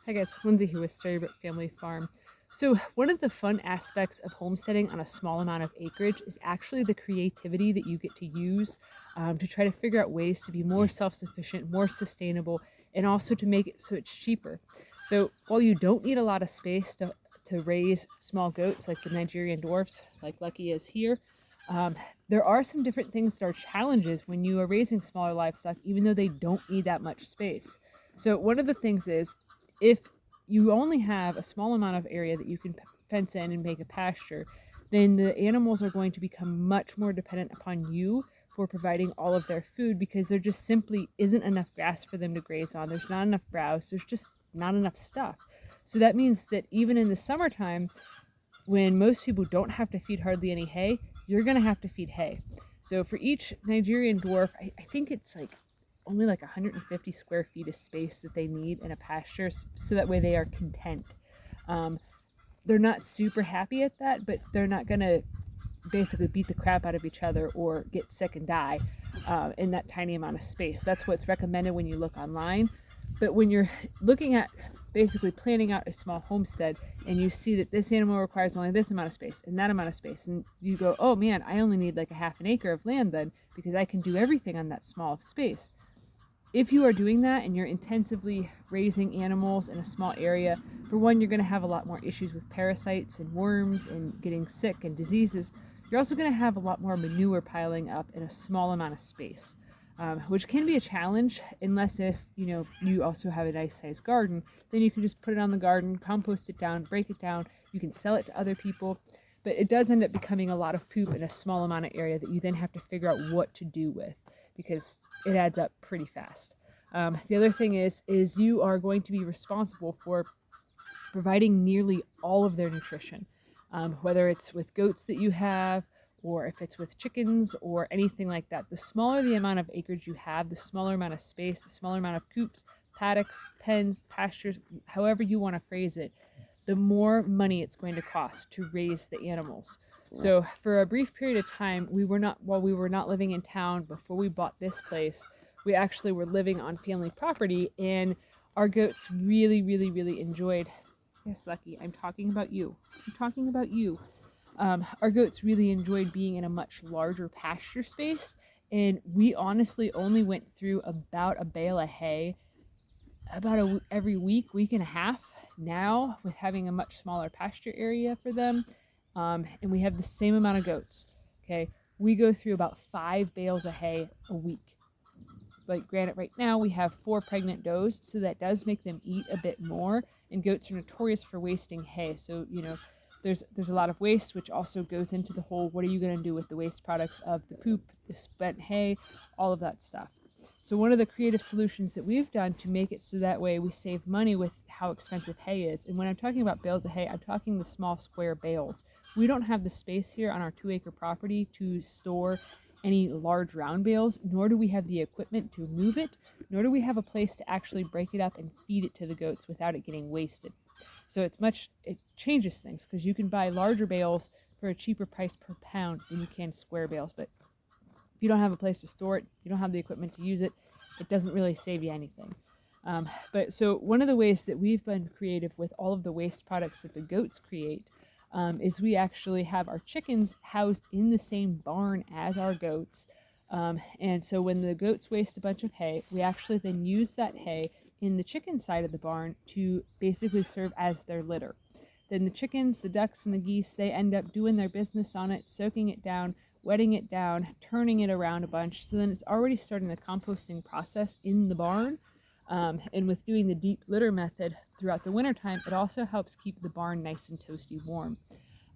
Hi guys, Lindsay here with Storybook Family Farm. So one of the fun aspects of homesteading on a small amount of acreage is actually the creativity that you get to use to try to figure out ways to be more self-sufficient, more sustainable, and also to make it so it's cheaper. So while you don't need a lot of space to raise small goats like the Nigerian dwarfs, like Lucky is here, um, there are some different things that are challenges when you are raising smaller livestock, even though they don't need that much space. So one of the things is if you only have a small amount of area that you can fence in and make a pasture, then the animals are going to become much more dependent upon you for providing all of their food because there just simply isn't enough grass for them to graze on. There's not enough browse. There's just not enough stuff. So that means that even in the summertime, when most people don't have to feed hardly any hay, you're going to have to feed hay. So for each Nigerian dwarf, I think it's like only like 150 square feet of space that they need in a pasture, so that way they are content. Um, they're not super happy at that, but they're not going to basically beat the crap out of each other or get sick and die in that tiny amount of space. That's what's recommended when you look online. But when you're looking at basically planning out a small homestead and you see that this animal requires only this amount of space and that amount of space, and you go, oh man, I only need like a half an acre of land then because I can do everything on that small space. If you are doing that and you're intensively raising animals in a small area, for one, you're going to have a lot more issues with parasites and worms and getting sick and diseases. You're also going to have a lot more manure piling up in a small amount of space, which can be a challenge unless if you also have a nice sized garden. Then you can just put it on the garden, compost it down, break it down. You can sell it to other people, but it does end up becoming a lot of poop in a small amount of area that you then have to figure out what to do with because it adds up pretty fast. The other thing is you are going to be responsible for providing nearly all of their nutrition, whether it's with goats that you have or if it's with chickens or anything like that. The smaller the amount of acreage you have, the smaller amount of space, the smaller amount of coops, paddocks, pens, pastures, however you want to phrase it, the more money it's going to cost to raise the animals. So for a brief period of time, while we were not living in town before we bought this place, we actually were living on family property, and our goats really, really, really enjoyed. Yes, Lucky, I'm talking about you. I'm talking about you. Our goats really enjoyed being in a much larger pasture space, and we honestly only went through about a bale of hay about every week and a half now, with having a much smaller pasture area for them. And we have the same amount of goats. Okay, we go through about 5 bales of hay a week. Like, granted, right now we have 4 pregnant does, so that does make them eat a bit more. And goats are notorious for wasting hay, so there's a lot of waste, which also goes into the whole what are you going to do with the waste products of the poop, the spent hay, all of that stuff. So one of the creative solutions that we've done to make it so that way we save money with how expensive hay is, and when I'm talking about bales of hay, I'm talking the small square bales. We don't have the space here on our 2-acre property to store any large round bales, nor do we have the equipment to move it, nor do we have a place to actually break it up and feed it to the goats without it getting wasted. So it changes things because you can buy larger bales for a cheaper price per pound than you can square bales, but if you don't have a place to store it, you don't have the equipment to use it, it doesn't really save you anything. But so one of the ways that we've been creative with all of the waste products that the goats create is we actually have our chickens housed in the same barn as our goats. And so when the goats waste a bunch of hay, we actually then use that hay in the chicken side of the barn to basically serve as their litter. Then the chickens, the ducks, and the geese, they end up doing their business on it, soaking it down, wetting it down, turning it around a bunch. So then it's already starting the composting process in the barn. And with doing the deep litter method throughout the wintertime, it also helps keep the barn nice and toasty warm.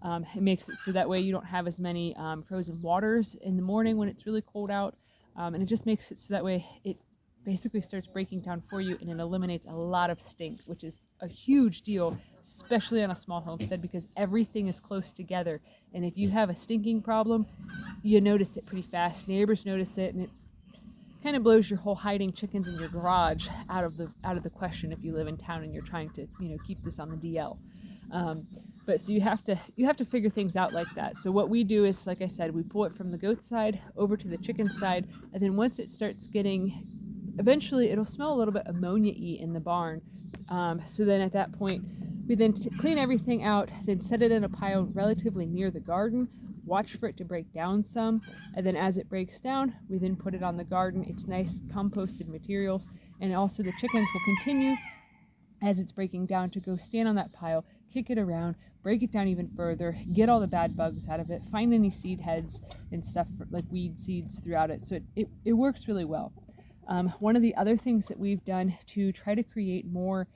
It makes it so that way you don't have as many frozen waters in the morning when it's really cold out. And it just makes it so that way it basically starts breaking down for you, and it eliminates a lot of stink, which is a huge deal, especially on a small homestead because everything is close together. And if you have a stinking problem, you notice it pretty fast. Neighbors notice it, and it kind of blows your whole hiding chickens in your garage out of the question if you live in town and you're trying to keep this on the DL. But so you have to figure things out like that. So what we do is, like I said, we pull it from the goat side over to the chicken side, and then once it starts getting eventually it'll smell a little bit ammonia-y in the barn. So then at that point, we then clean everything out, then set it in a pile relatively near the garden, watch for it to break down some, and then as it breaks down, we then put it on the garden. It's nice composted materials, and also the chickens will continue as it's breaking down to go stand on that pile, kick it around, break it down even further, get all the bad bugs out of it, find any seed heads and stuff like weed seeds throughout it. So it works really well. One of the other things that we've done to try to create more,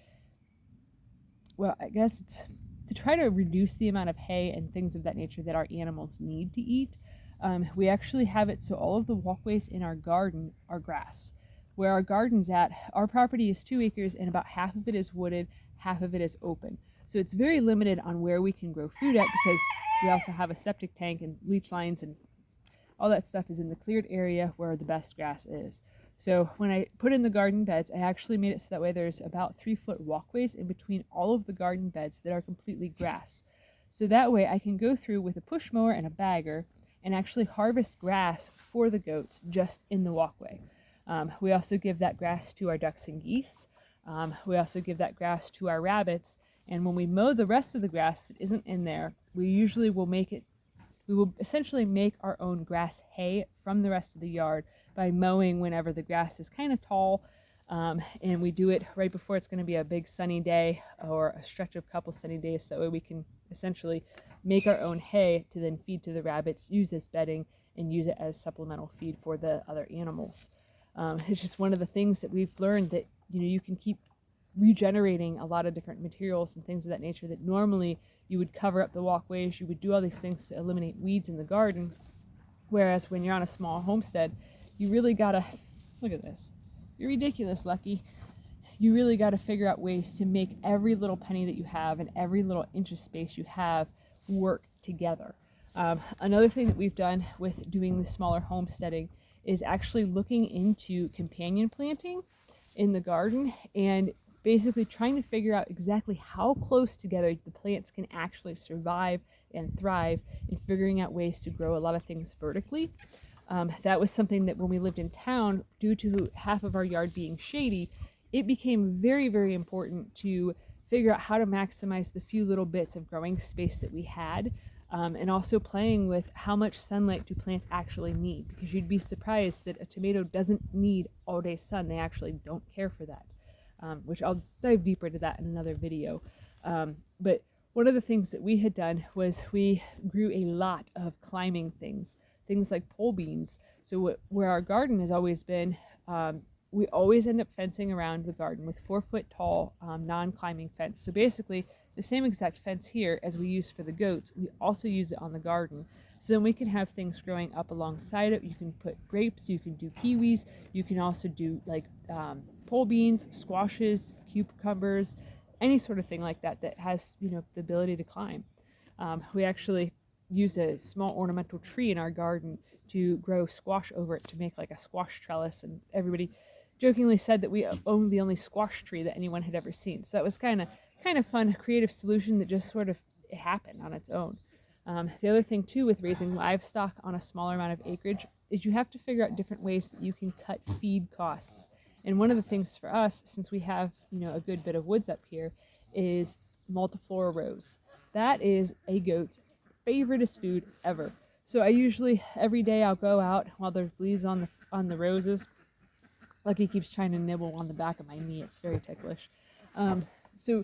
well, I guess it's to try to reduce the amount of hay and things of that nature that our animals need to eat. We actually have it so all of the walkways in our garden are grass. Where our garden's at, our property is 2 acres and about half of it is wooded, half of it is open. So it's very limited on where we can grow food at because we also have a septic tank and leach lines and all that stuff is in the cleared area where the best grass is. So when I put in the garden beds, I actually made it so that way there's about 3-foot walkways in between all of the garden beds that are completely grass. So that way I can go through with a push mower and a bagger and actually harvest grass for the goats just in the walkway. We also give that grass to our ducks and geese. We also give that grass to our rabbits. And when we mow the rest of the grass that isn't in there, we will essentially make our own grass hay from the rest of the yard by mowing whenever the grass is kind of tall. And we do it right before it's going to be a big sunny day or a stretch of couple sunny days, so that way we can essentially make our own hay to then feed to the rabbits, use as bedding, and use it as supplemental feed for the other animals. It's just one of the things that we've learned that you can keep regenerating a lot of different materials and things of that nature that normally you would cover up the walkways, you would do all these things to eliminate weeds in the garden, whereas when you're on a small homestead, you really gotta, look at this, you're ridiculous, Lucky. You really gotta figure out ways to make every little penny that you have and every little inch of space you have work together. Another thing that we've done with doing the smaller homesteading is actually looking into companion planting in the garden and basically trying to figure out exactly how close together the plants can actually survive and thrive, and figuring out ways to grow a lot of things vertically. That was something that when we lived in town, due to half of our yard being shady, it became very, very important to figure out how to maximize the few little bits of growing space that we had. And also playing with how much sunlight do plants actually need, because you'd be surprised that a tomato doesn't need all day sun. They actually don't care for that, which I'll dive deeper into that in another video. But one of the things that we had done was we grew a lot of climbing things like pole beans. So where our garden has always been, we always end up fencing around the garden with 4-foot tall non-climbing fence. So basically the same exact fence here as we use for the goats, we also use it on the garden. So then we can have things growing up alongside it. You can put grapes, you can do kiwis, you can also do like pole beans, squashes, cucumbers, any sort of thing like that that has the ability to climb. We actually use a small ornamental tree in our garden to grow squash over it to make like a squash trellis, and everybody jokingly said that we owned the only squash tree that anyone had ever seen. So that was kind of fun, a creative solution that just sort of happened on its own. The other thing too with raising livestock on a smaller amount of acreage is you have to figure out different ways that you can cut feed costs. And one of the things for us, since we have a good bit of woods up here, is multiflora rose. That is a goat's favoriteest food ever. So I usually every day I'll go out while there's leaves on the roses. Lucky keeps trying to nibble on the back of my knee. It's very ticklish. So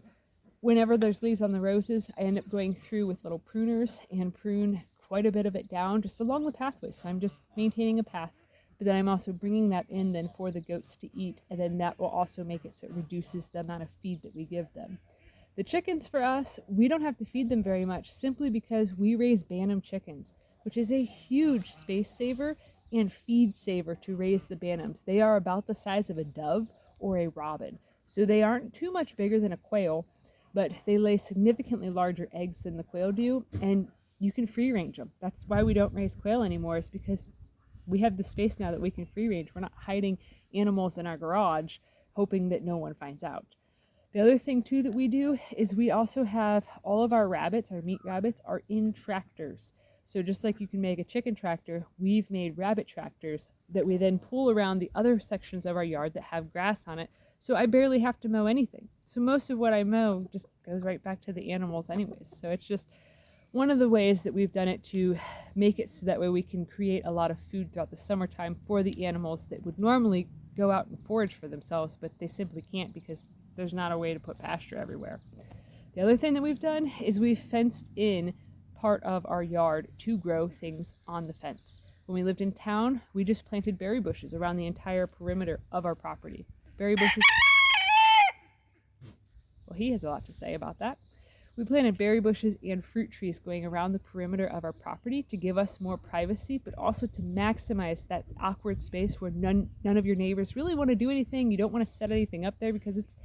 whenever there's leaves on the roses, I end up going through with little pruners and prune quite a bit of it down just along the pathway. So I'm just maintaining a path, but then I'm also bringing that in then for the goats to eat, and then that will also make it so it reduces the amount of feed that we give them. The chickens for us, we don't have to feed them very much simply because we raise Bantam chickens, which is a huge space saver and feed saver to raise the Bantams. They are about the size of a dove or a robin. So they aren't too much bigger than a quail, but they lay significantly larger eggs than the quail do, and you can free range them. That's why we don't raise quail anymore, is because we have the space now that we can free range. We're not hiding animals in our garage hoping that no one finds out. The other thing too that we do is we also have all of our rabbits, our meat rabbits, are in tractors. So just like you can make a chicken tractor, we've made rabbit tractors that we then pull around the other sections of our yard that have grass on it. So I barely have to mow anything. So most of what I mow just goes right back to the animals anyways. So it's just one of the ways that we've done it to make it so that way we can create a lot of food throughout the summertime for the animals that would normally go out and forage for themselves, but they simply can't because there's not a way to put pasture everywhere. The other thing that we've done is we've fenced in part of our yard to grow things on the fence. When we lived in town, we just planted berry bushes around the entire perimeter of our property. Berry bushes. Well, he has a lot to say about that. We planted berry bushes and fruit trees going around the perimeter of our property to give us more privacy, but also to maximize that awkward space where none of your neighbors really want to do anything. You don't want to set anything up there because it's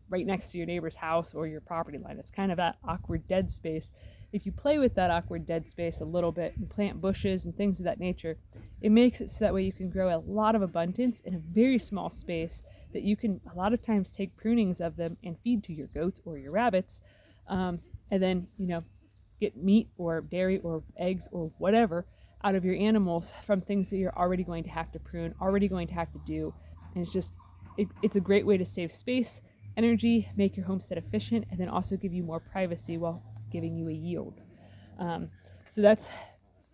right next to your neighbor's house or your property line. It's kind of that awkward dead space. If you play with that awkward dead space a little bit and plant bushes and things of that nature, it makes it so that way you can grow a lot of abundance in a very small space that you can a lot of times take prunings of them and feed to your goats or your rabbits, and then, get meat or dairy or eggs or whatever out of your animals from things that you're already going to have to prune, already going to have to do. And it's a great way to save space, energy, make your homestead efficient, and then also give you more privacy while giving you a yield. So that's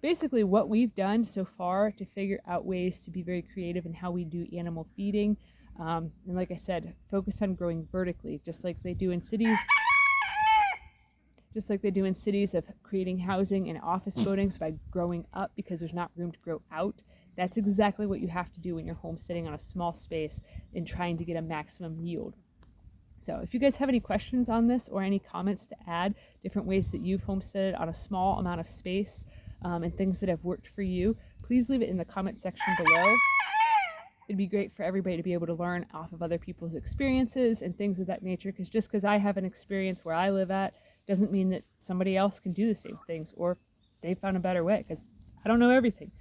basically what we've done so far to figure out ways to be very creative in how we do animal feeding. And like I said, focus on growing vertically, just like they do in cities. Just like they do in cities of creating housing and office buildings by growing up because there's not room to grow out. That's exactly what you have to do when you're homesteading on a small space and trying to get a maximum yield. So if you guys have any questions on this or any comments to add, different ways that you've homesteaded on a small amount of space, and things that have worked for you, please leave it in the comment section below. It'd be great for everybody to be able to learn off of other people's experiences and things of that nature, because just because I have an experience where I live at doesn't mean that somebody else can do the same things or they found a better way, because I don't know everything.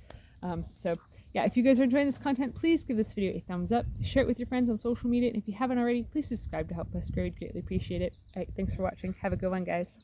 So yeah, if you guys are enjoying this content, please give this video a thumbs up, share it with your friends on social media, and if you haven't already, please subscribe to help us grow. We'd greatly appreciate it. All right, thanks for watching. Have a good one, guys.